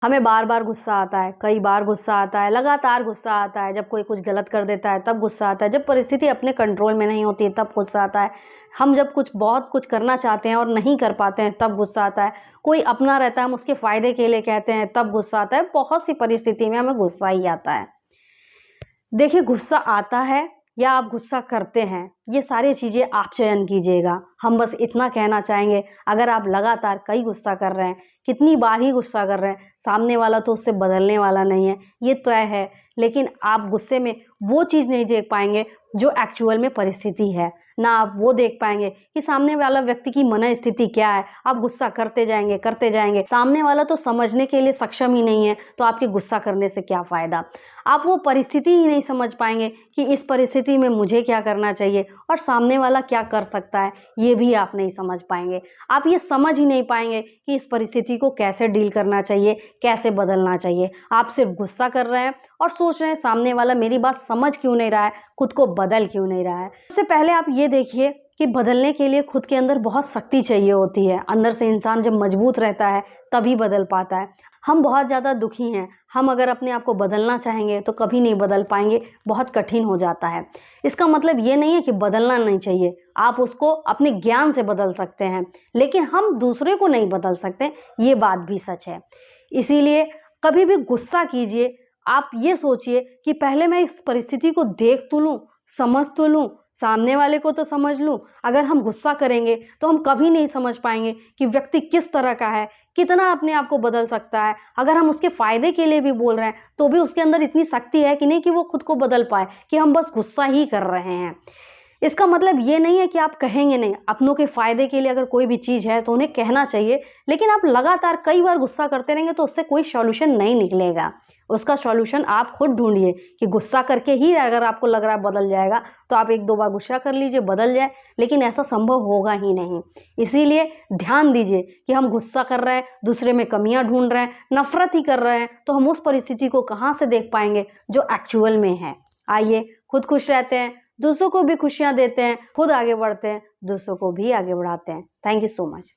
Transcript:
हमें बार बार गुस्सा आता है, कई बार गुस्सा आता है, लगातार गुस्सा आता है। जब कोई कुछ गलत कर देता है तब गुस्सा आता है, जब परिस्थिति अपने कंट्रोल में नहीं होती है तब गुस्सा आता है। हम जब बहुत कुछ करना चाहते हैं और नहीं कर पाते हैं तब गुस्सा आता है। कोई अपना रहता है, हम उसके फ़ायदे के लिए कहते हैं तब गुस्सा आता है। बहुत सी परिस्थिति में हमें गुस्सा ही आता है। देखिए, गुस्सा आता है या आप गुस्सा करते हैं, ये सारी चीज़ें आप चयन कीजिएगा। हम बस इतना कहना चाहेंगे, अगर आप लगातार कई गुस्सा कर रहे हैं, कितनी बार ही गुस्सा कर रहे हैं, सामने वाला तो उससे बदलने वाला नहीं है, ये तय है। लेकिन आप गुस्से में वो चीज़ नहीं देख पाएंगे जो एक्चुअल में परिस्थिति है, ना आप वो देख पाएंगे कि सामने वाला व्यक्ति की मनःस्थिति क्या है। आप गुस्सा करते जाएंगे, सामने वाला तो समझने के लिए सक्षम ही नहीं है, तो आपके गुस्सा करने से क्या फ़ायदा। आप वो परिस्थिति ही नहीं समझ पाएंगे कि इस परिस्थिति में मुझे क्या करना चाहिए और सामने वाला क्या कर सकता है, ये भी आप नहीं समझ पाएंगे। आप ये समझ ही नहीं पाएंगे कि इस परिस्थिति को कैसे डील करना चाहिए, कैसे बदलना चाहिए। आप सिर्फ गुस्सा कर रहे हैं और सोच रहे हैं सामने वाला मेरी बात समझ क्यों नहीं रहा है, खुद को बदल क्यों नहीं रहा है। सबसे पहले आप ये देखिए कि बदलने के लिए खुद के अंदर बहुत शक्ति चाहिए होती है। अंदर से इंसान जब मजबूत रहता है तभी बदल पाता है। हम बहुत ज़्यादा दुखी हैं, हम अगर अपने आप को बदलना चाहेंगे तो कभी नहीं बदल पाएंगे, बहुत कठिन हो जाता है। इसका मतलब ये नहीं है कि बदलना नहीं चाहिए, आप उसको अपने ज्ञान से बदल सकते हैं, लेकिन हम दूसरे को नहीं बदल सकते, ये बात भी सच है। इसीलिए कभी भी गुस्सा कीजिए, आप ये सोचिए कि पहले मैं इस परिस्थिति को देख तो लूँ, समझ तो लूँ, सामने वाले को तो समझ लूँ। अगर हम गुस्सा करेंगे तो हम कभी नहीं समझ पाएंगे कि व्यक्ति किस तरह का है, कितना अपने आप को बदल सकता है। अगर हम उसके फ़ायदे के लिए भी बोल रहे हैं तो भी उसके अंदर इतनी शक्ति है कि नहीं कि वो खुद को बदल पाए, कि हम बस गुस्सा ही कर रहे हैं। इसका मतलब ये नहीं है कि आप कहेंगे नहीं। अपनों के फ़ायदे के लिए अगर कोई भी चीज़ है तो उन्हें कहना चाहिए, लेकिन आप लगातार कई बार गुस्सा करते रहेंगे तो उससे कोई सॉल्यूशन नहीं निकलेगा। उसका सॉल्यूशन आप खुद ढूंढिए कि गुस्सा करके ही अगर आपको लग रहा है बदल जाएगा तो आप 1-2 बार गुस्सा कर लीजिए, बदल जाए, लेकिन ऐसा संभव होगा ही नहीं। इसीलिए ध्यान दीजिए कि हम गुस्सा कर रहे हैं, दूसरे में कमियां ढूंढ रहे हैं, नफरत ही कर रहे हैं, तो हम उस परिस्थिति को कहाँ से देख पाएंगे जो एक्चुअल में है। आइए, खुद खुश रहते हैं, दूसरों को भी खुशियां देते हैं, खुद आगे बढ़ते हैं, दूसरों को भी आगे बढ़ाते हैं। Thank you so much.